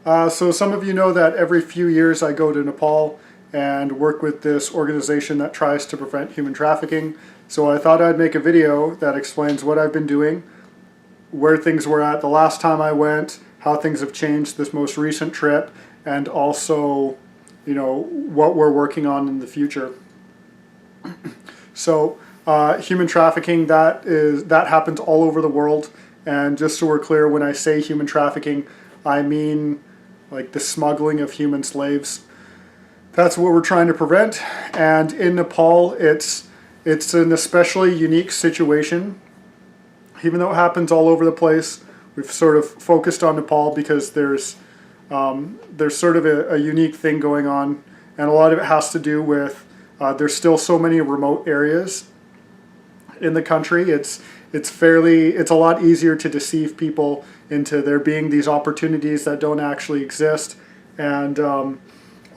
So some of you know that every few years I go to Nepal and work with this organization that tries to prevent human trafficking. So I thought I'd make a video that explains what I've been doing, where things were at the last time I went, how things have changed this most recent trip, and also, what we're working on in the future. So human trafficking, that happens all over the world. And just so we're clear, when I say human trafficking, I mean like the smuggling of human slaves. That's what we're trying to prevent. And in Nepal, it's an especially unique situation. Even though it happens all over the place, we've sort of focused on Nepal because there's sort of a unique thing going on, and a lot of it has to do with there's still so many remote areas in the country. It's a lot easier to deceive people into there being these opportunities that don't actually exist, and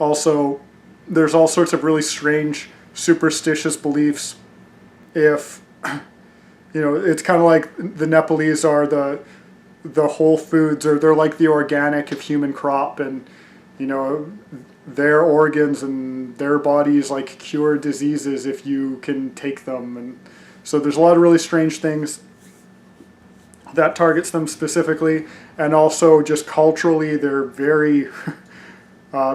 also there's all sorts of really strange superstitious beliefs. If it's kind of like the Nepalese are the whole foods, or they're like the organic of human crop, and their organs and their bodies like cure diseases if you can take them. And so there's a lot of really strange things that targets them specifically, and also just culturally they're very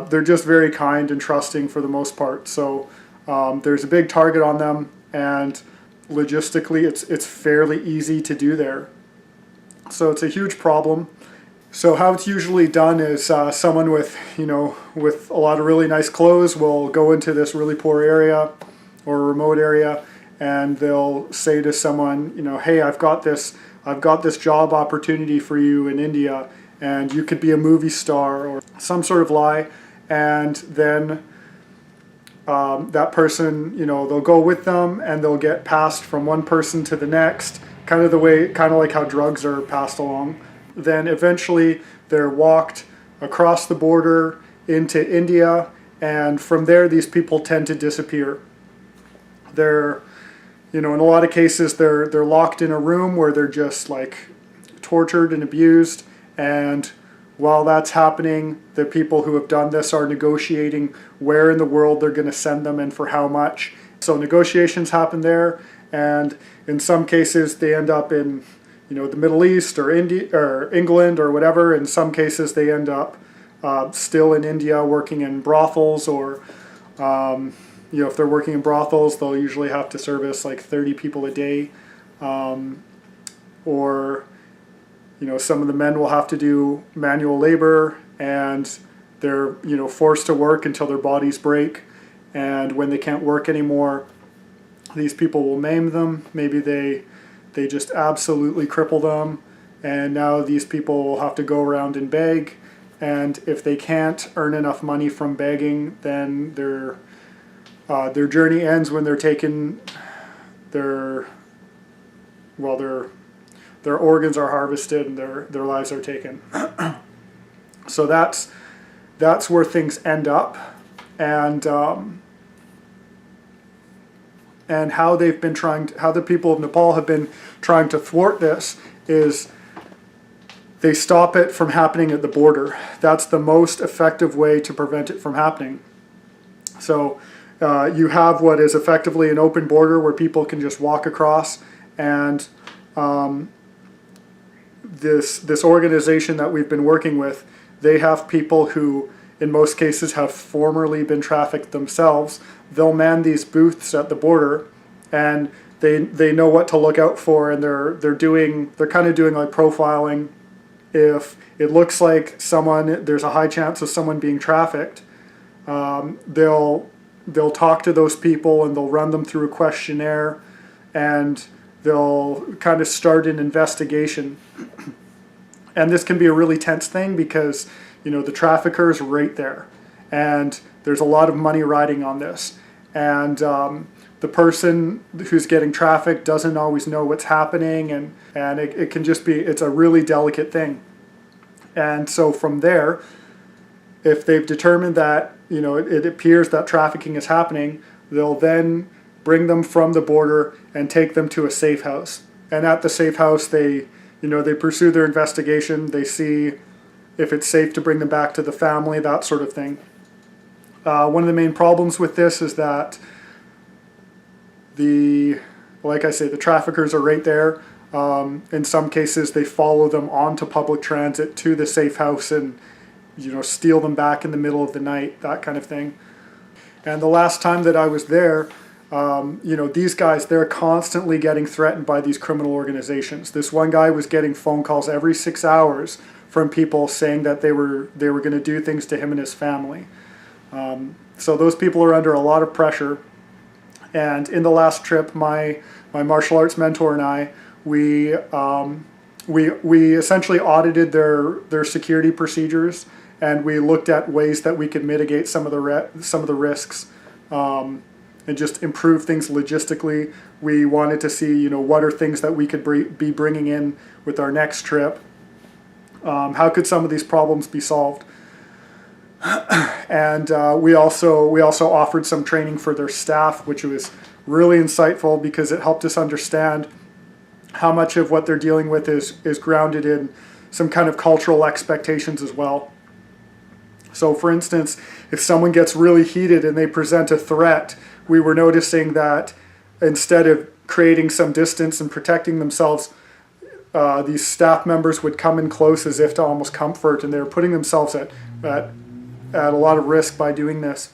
they're just very kind and trusting for the most part. So there's a big target on them, and logistically it's fairly easy to do there. So it's a huge problem. So how it's usually done is someone with with a lot of really nice clothes will go into this really poor area or a remote area, and they'll say to someone, hey, I've got this job opportunity for you in India, and you could be a movie star, or some sort of lie. And then that person, they'll go with them, and they'll get passed from one person to the next, kind of like how drugs are passed along. Then eventually they're walked across the border into India, and from there these people tend to disappear. They're in a lot of cases they're locked in a room where they're just like tortured and abused, and while that's happening, the people who have done this are negotiating where in the world they're going to send them and for how much. So negotiations happen there, and in some cases they end up in the Middle East or India or England or whatever. In some cases they end up still in India working in brothels, or if they're working in brothels, they'll usually have to service like 30 people a day, or some of the men will have to do manual labor, and they're forced to work until their bodies break, and when they can't work anymore, these people will maim them. Maybe they just absolutely cripple them, and now these people will have to go around and beg, and if they can't earn enough money from begging, then their journey ends when they're taken, their organs are harvested and their lives are taken. So that's where things end up, and how the people of Nepal have been trying to thwart this is they stop it from happening at the border. That's the most effective way to prevent it from happening. So you have what is effectively an open border where people can just walk across, and this organization that we've been working with, they have people who in most cases have formerly been trafficked themselves. They'll man these booths at the border, and they know what to look out for, and they're kind of doing like profiling. If it looks like there's a high chance of someone being trafficked, they'll talk to those people, and they'll run them through a questionnaire, and they'll kind of start an investigation. And this can be a really tense thing because the trafficker is right there, and there's a lot of money riding on this, and the person who's getting trafficked doesn't always know what's happening, and it can just be, it's a really delicate thing. And so from there, if they've determined that it appears that trafficking is happening, they'll then bring them from the border and take them to a safe house. And at the safe house, they pursue their investigation. They see if it's safe to bring them back to the family, that sort of thing. One of the main problems with this is that like I say, the traffickers are right there. In some cases, they follow them onto public transit to the safe house and, steal them back in the middle of the night, that kind of thing. And the last time that I was there, these guys, they're constantly getting threatened by these criminal organizations. This one guy was getting phone calls every 6 hours from people saying that they were going to do things to him and his family. So those people are under a lot of pressure. And in the last trip, my martial arts mentor and I, we essentially audited their security procedures, and we looked at ways that we could mitigate some of the risks, and just improve things logistically. We wanted to see, what are things that we could be bringing in with our next trip. How could some of these problems be solved? And we also offered some training for their staff, which was really insightful because it helped us understand how much of what they're dealing with is grounded in some kind of cultural expectations as well. So for instance, if someone gets really heated and they present a threat, we were noticing that instead of creating some distance and protecting themselves, these staff members would come in close as if to almost comfort, and they were putting themselves at a lot of risk by doing this.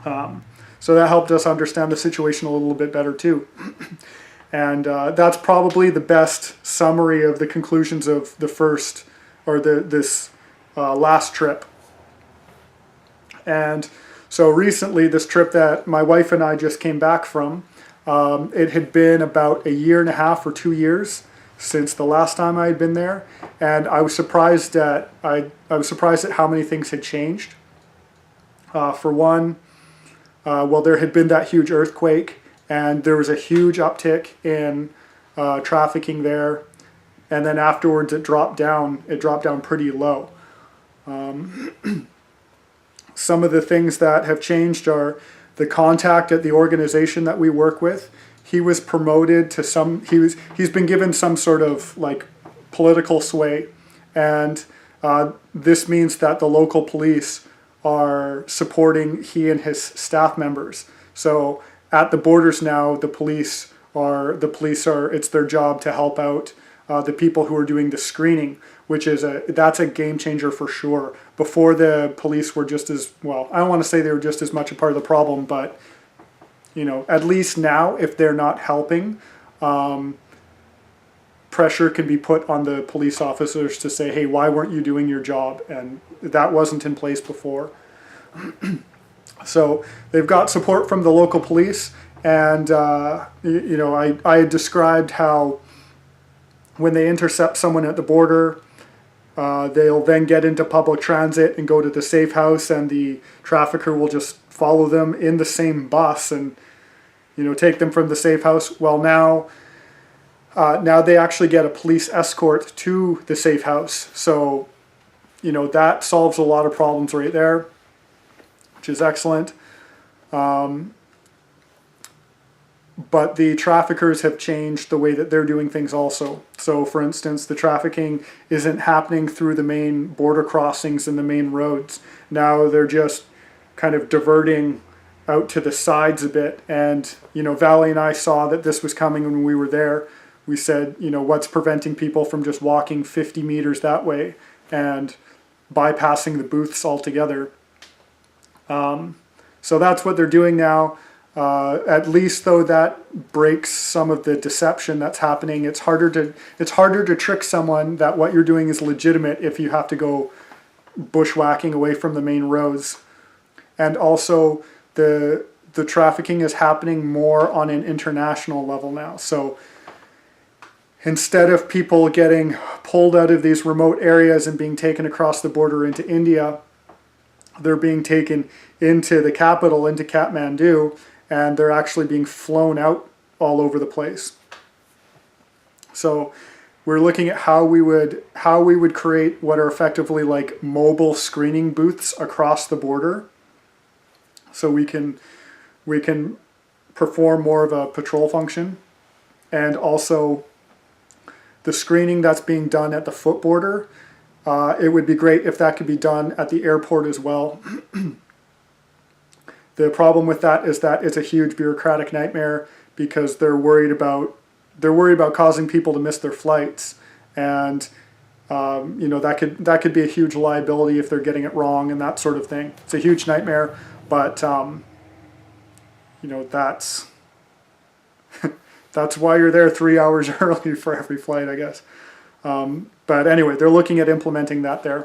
So that helped us understand the situation a little bit better too. And that's probably the best summary of the conclusions of the first, or this last trip. And so recently, this trip that my wife and I just came back from, it had been about 1.5 or 2 years since the last time I had been there, and I was surprised at how many things had changed. For one, there had been that huge earthquake, and there was a huge uptick in trafficking there, and then afterwards it dropped down pretty low. Some of the things that have changed are the contact at the organization that we work with. He was promoted to he's been given some sort of like political sway, and this means that the local police are supporting he and his staff members. So at the borders now, the police are it's their job to help out the people who are doing the screening, which is that's a game changer for sure. Before, the police were just as, well, I don't want to say they were just as much a part of the problem, but at least now, if they're not helping, pressure can be put on the police officers to say, hey, why weren't you doing your job? And that wasn't in place before. So they've got support from the local police, and I had described how when they intercept someone at the border, they'll then get into public transit and go to the safe house, and the trafficker will just follow them in the same bus and take them from the safe house. Well, now they actually get a police escort to the safe house. So that solves a lot of problems right there, which is excellent. But the traffickers have changed the way that they're doing things also. So for instance, the trafficking isn't happening through the main border crossings and the main roads. Now they're just kind of diverting out to the sides a bit. And, Valley and I saw that this was coming when we were there. We said, what's preventing people from just walking 50 meters that way and bypassing the booths altogether? So that's what they're doing now. At least, though, that breaks some of the deception that's happening. It's harder to trick someone that what you're doing is legitimate if you have to go bushwhacking away from the main roads. And also, the trafficking is happening more on an international level now. So instead of people getting pulled out of these remote areas and being taken across the border into India, they're being taken into the capital, into Kathmandu, and they're actually being flown out all over the place. So we're looking at how we would create what are effectively like mobile screening booths across the border, so we can perform more of a patrol function. And also the screening that's being done at the foot border, It would be great if that could be done at the airport as well. The problem with that is that it's a huge bureaucratic nightmare because they're worried about causing people to miss their flights, and that could be a huge liability if they're getting it wrong and that sort of thing. It's a huge nightmare, but that's that's why you're there 3 hours early for every flight, I guess. But anyway, they're looking at implementing that there.